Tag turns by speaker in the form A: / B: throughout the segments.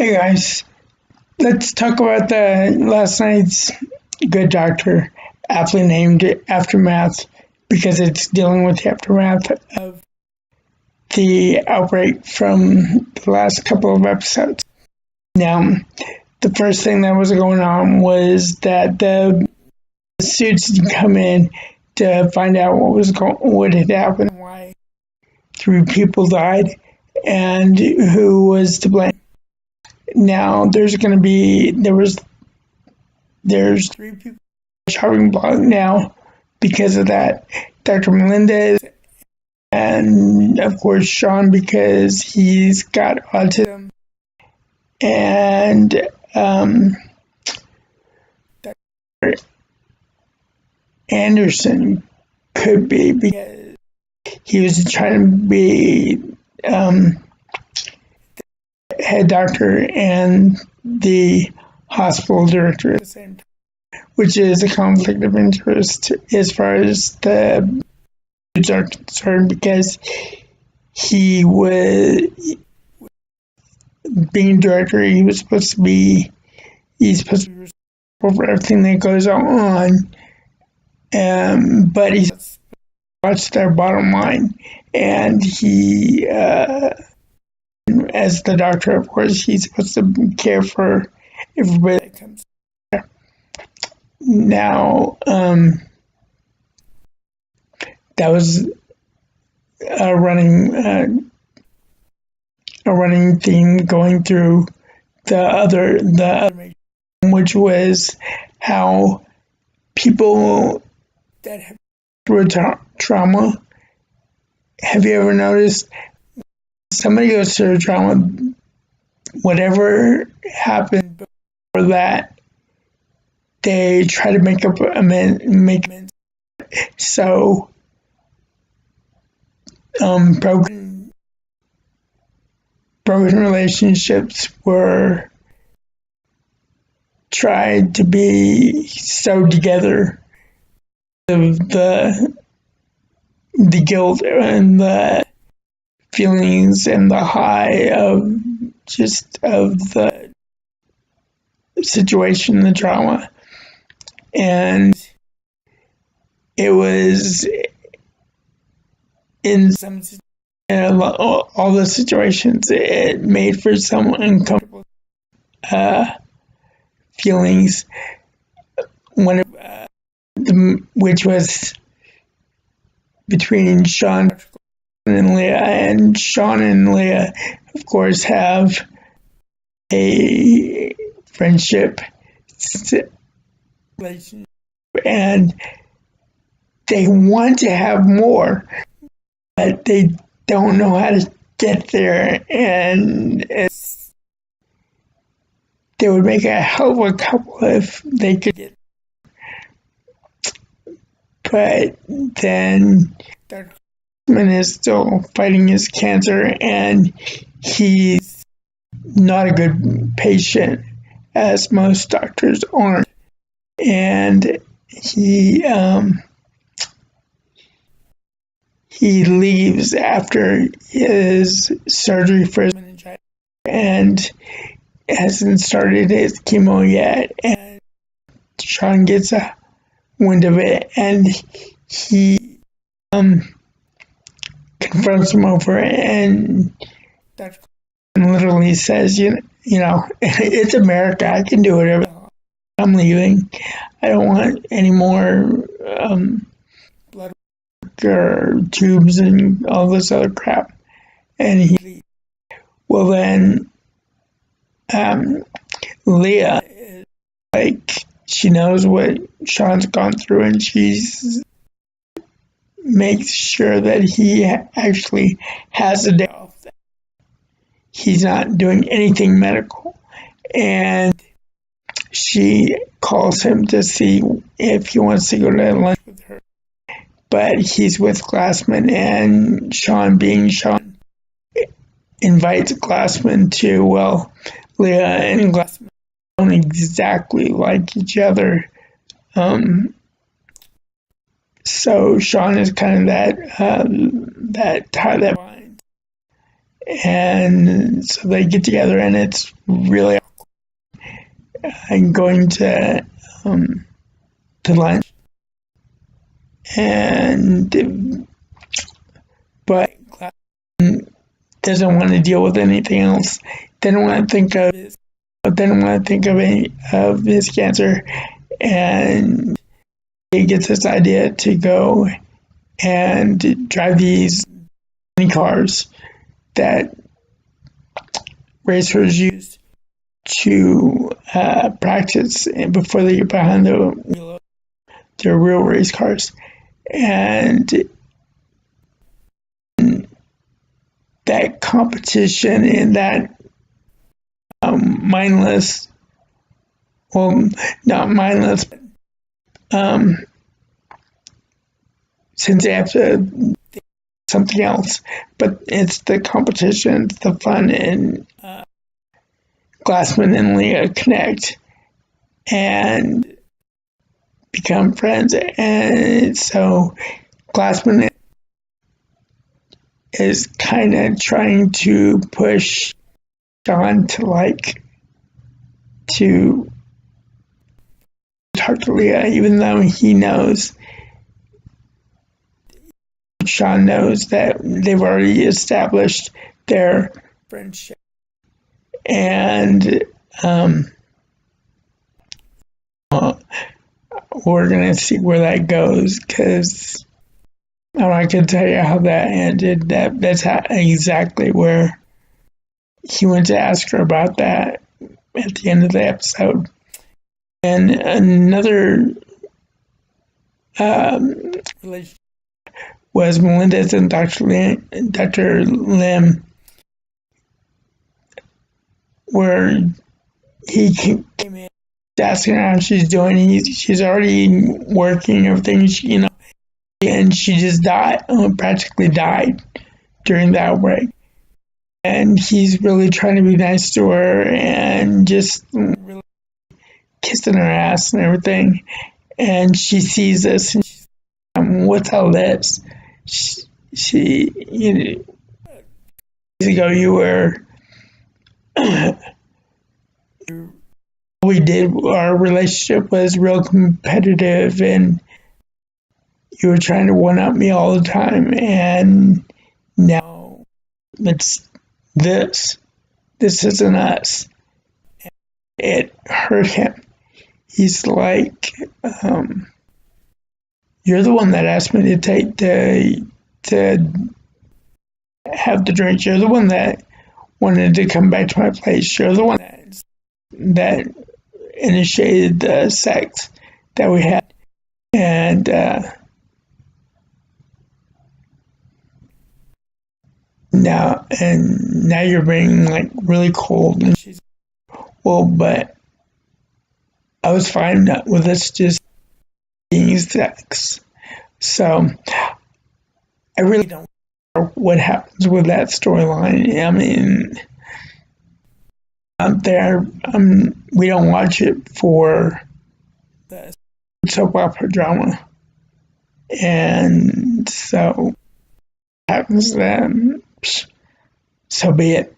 A: Hey guys, let's talk about the last night's Good Doctor, aptly named Aftermath, because it's dealing with the aftermath of the outbreak from the last couple of episodes. Now, the first thing that was going on was that the suits didn't come in to find out what had happened, why 3 people died, and who was to blame. Now there's 3 people chopping block now because of that. Dr. Melendez, and of course Sean, because he's got autism, and Dr. Anderson could be because he was trying to be head doctor and the hospital director at the same time, which is a conflict of interest as far as the are concerned, because he was being director. He's supposed to be responsible for everything that goes on, but he's supposed to watch their bottom line, and he as the doctor, of course, he's supposed to care for everybody that comes there. Now, that was a running theme going through the other, which was how people that have through trauma. Have you ever noticed? Somebody goes through trauma, whatever happened before that, they try to make amends. So, broken relationships were tried to be sewed together. The guilt and the feelings and the high of the situation, the trauma. And it was in all the situations, it made for some uncomfortable feelings, which was between Sean and Leah, and Sean and Leah, of course, have a friendship relationship, and they want to have more, but they don't know how to get there, and they would make a hell of a couple if they could get there. But then is still fighting his cancer, and he's not a good patient, as most doctors aren't. And he leaves after his surgery for his meningitis and hasn't started his chemo yet. And Sean gets a wind of it, and he confronts him over it, and literally says, you know, it's America. I can do whatever. I'm leaving. I don't want any more blood or tubes and all this other crap. And he leaves. Well, then Leah is like, she knows what Sean's gone through, and she's makes sure that he actually has a day off. He's not doing anything medical. And she calls him to see if he wants to go to lunch with her. But he's with Glassman, and Sean, being Sean, invites Glassman to, well, Leah and Glassman don't exactly like each other. So Sean is kind of that tie that binds. And so they get together, and it's really going to lunch, and but doesn't want to deal with anything else. Didn't want to think of any of his cancer, and he gets this idea to go and drive these mini cars that racers use to practice before they get behind their real race cars. And that competition and that mindless, well, not mindless, since they have to think something else, but it's the competition, it's the fun, and Glassman and Leah connect and become friends. And so Glassman is kind of trying to push Sean to talk to Leah, even though Sean knows that they've already established their friendship. And we're going to see where that goes, because I can tell you how that ended. That's exactly where he went to ask her about that at the end of the episode. And another relationship was Melinda's and Dr. Lim, where he came in asking her how she's doing. She's already working, everything, and she just practically died during the outbreak. And he's really trying to be nice to her and just really kissing her ass and everything. And she sees this and she's like, what's all this? She years ago, you were, our relationship was real competitive, and you were trying to one-up me all the time, and now it's this isn't us. And it hurt him. He's like, you're the one that asked me to have the drink. You're the one that wanted to come back to my place. You're the one that initiated the sex that we had. And now you're being like really cold. And she's, well, but I was fine with us just being sex. So I really don't know what happens with that storyline. I mean, out there, we don't watch it for the soap opera drama. And so what happens then, so be it.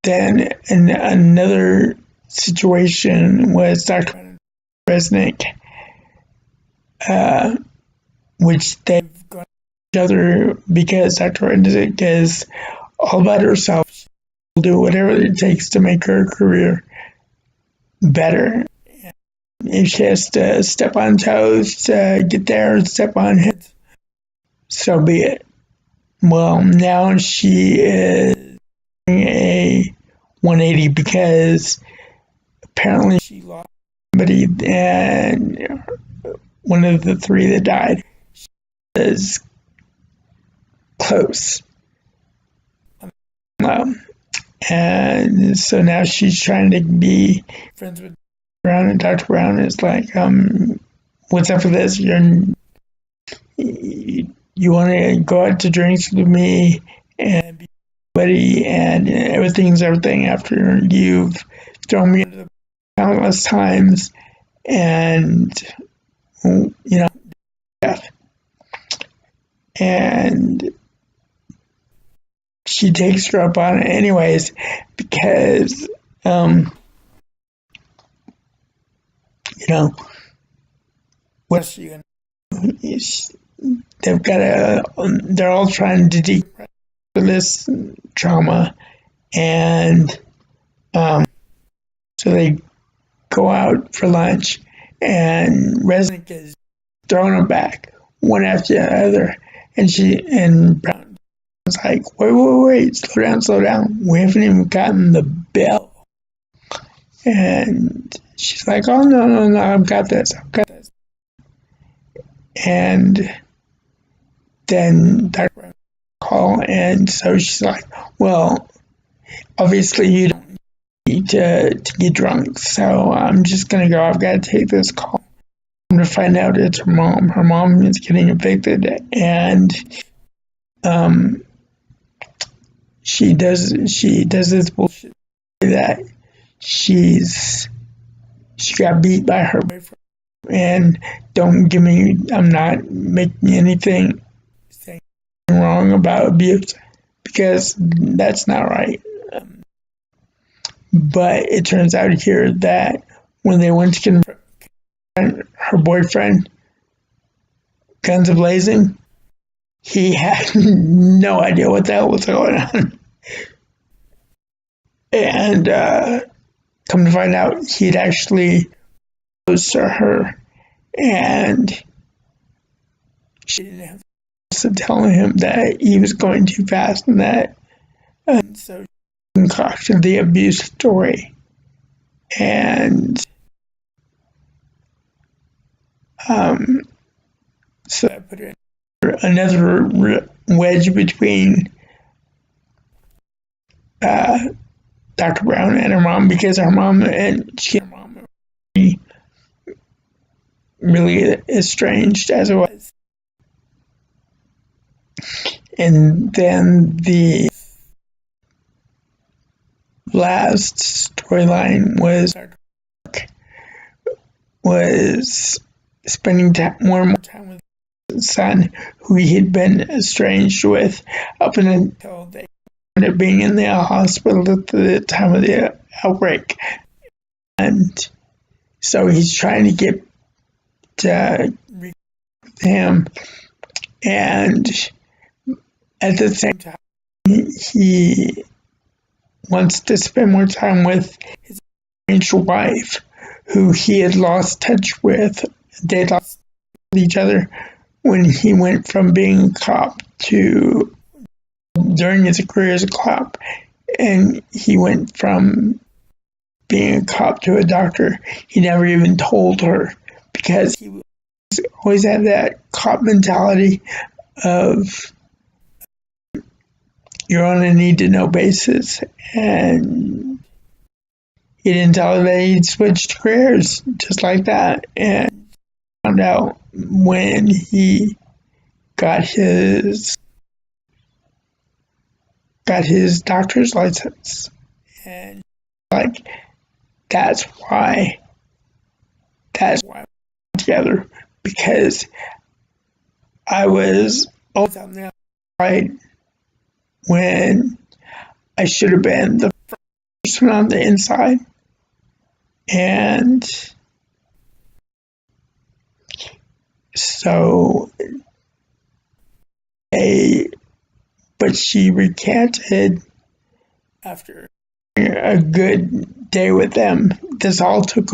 A: Then another situation was Dr. Resnick, which they've gone each other because Dr. Resnick is all about herself. She'll do whatever it takes to make her career better. If she has to step on toes to get there and step on heads, so be it. Well, now she is doing a 180 because apparently she lost somebody, and one of the three that died is close. And so now she's trying to be friends with Brown, and Dr. Brown is like, what's up with this? You want to go out to drinks with me and be buddy, and everything's everything after you've thrown me into the countless times, and death. And she takes her up on it anyways because, you know, what's she gonna do? They've got they're all trying to decompress this trauma, and so they go out for lunch, and Resnick is throwing them back one after the other, and Brown's like, wait, slow down, we haven't even gotten the bell. And she's like, oh no, I've got this. And then Dr. Brown call, and so she's like, well, obviously you don't need to get drunk, so I'm just gonna go. I've got to take this call. I'm gonna find out it's her mom. Her mom is getting evicted, and she does this bullshit that she got beat by her boyfriend, and I'm not making anything wrong about abuse, because that's not right. But it turns out here that when they went to confront her boyfriend, guns a-blazing, he had no idea what the hell was going on. And come to find out, he'd actually proposed to her, and she didn't have to tell him that he was going too fast, and so she concocted the abuse story. And so that put another wedge between Dr. Brown and her mom, because her mom were really estranged as it was. And then the last storyline was spending more and more time with his son, who he had been estranged with up until they ended up being in the hospital at the time of the outbreak. And so he's trying to get him, and at the same time he wants to spend more time with his estranged wife, who he had lost touch with. They lost each other when he went from being a cop to, during his career as a cop, and he went from being a cop to a doctor. He never even told her, because he always had that cop mentality of you're on a need-to-know basis, and he didn't tell her that he'd switched careers just like that, and found out when he got his doctor's license. And like, that's why we're together, because I was always on the outside when I should have been the person on the inside. And so but she recanted after a good day with them. This all this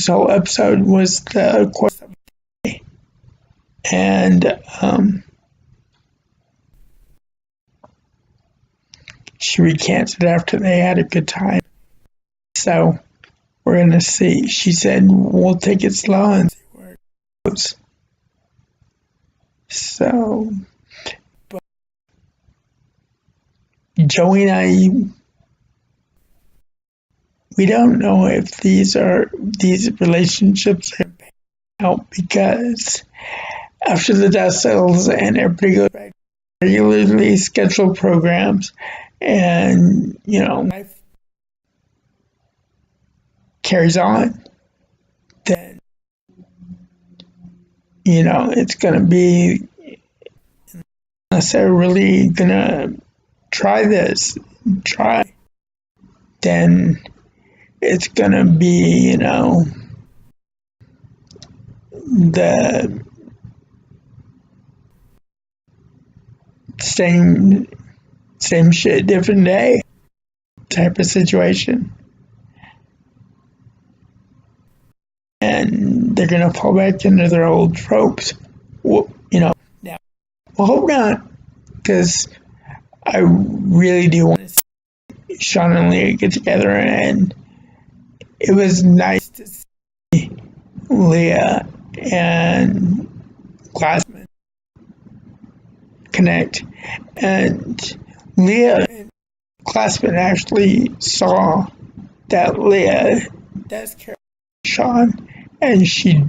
A: whole episode was the course of the day. And she recanted after they had a good time. So we're going to see. She said, we'll take it slow and see where it goes. So, but Joey and I, we don't know if these relationships are paying out, because after the dust settles and everybody goes back to regularly scheduled programs, and life carries on, then it's going to be in unless they're really gonna try, then it's gonna be, the same shit, different day type of situation. And they're gonna fall back into their old tropes. Well, now, well, hope not, because I really do want to see Sean and Leah get together, and it was nice to see Leah and Glassman connect. And Leah and Glassman actually saw that Leah does care about Sean, and she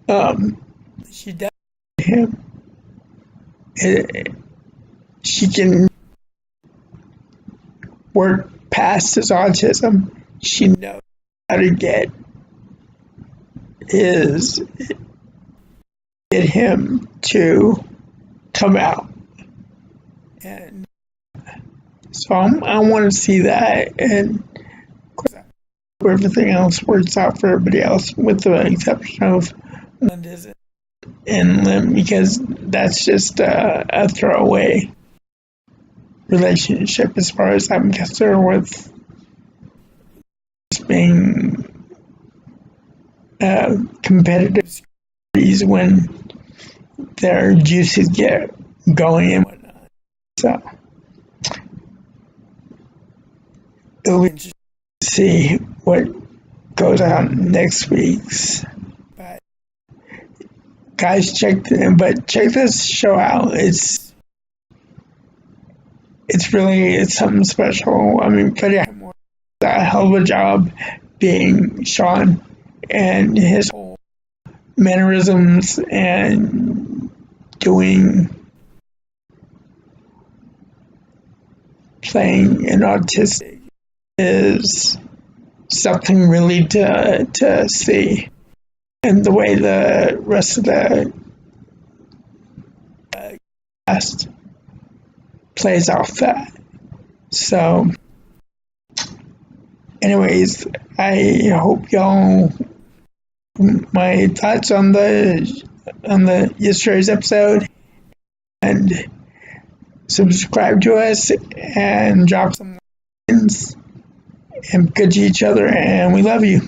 A: does him. She can work past his autism. She knows how to get him to come out. And so I want to see that, and of course everything else works out for everybody else, with the exception of Linda's and Lim, because that's just a throwaway relationship as far as I'm concerned, with being competitive when their juices get going and whatnot. So it'll be interesting to see what goes on next week's. But guys, check this show out. It's something special. I mean, Freddie Highmore did a hell of a job being Sean, and his whole mannerisms and playing an autistic is something really to see, and the way the rest of the cast plays off that. So anyways, I hope y'all, my thoughts on the yesterday's episode, and subscribe to us and drop some lines, and good to each other, and we love you.